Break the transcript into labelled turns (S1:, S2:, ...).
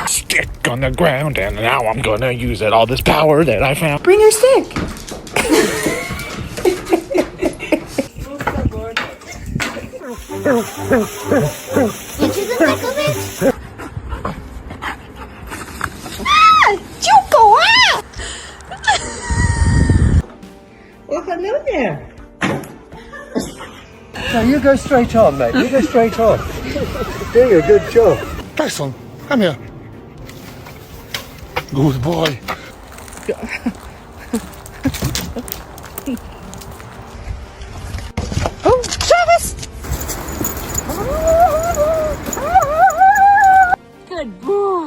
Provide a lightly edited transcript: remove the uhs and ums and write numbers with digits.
S1: Stick on the ground, and now I'm gonna use it. All this power that I found.
S2: Bring your stick.
S3: Into the thick of it.
S2: You go out.
S4: Well, hello there. No, you go straight on, mate. You go straight on. Doing a good job.
S1: Tyson, come here. Good boy.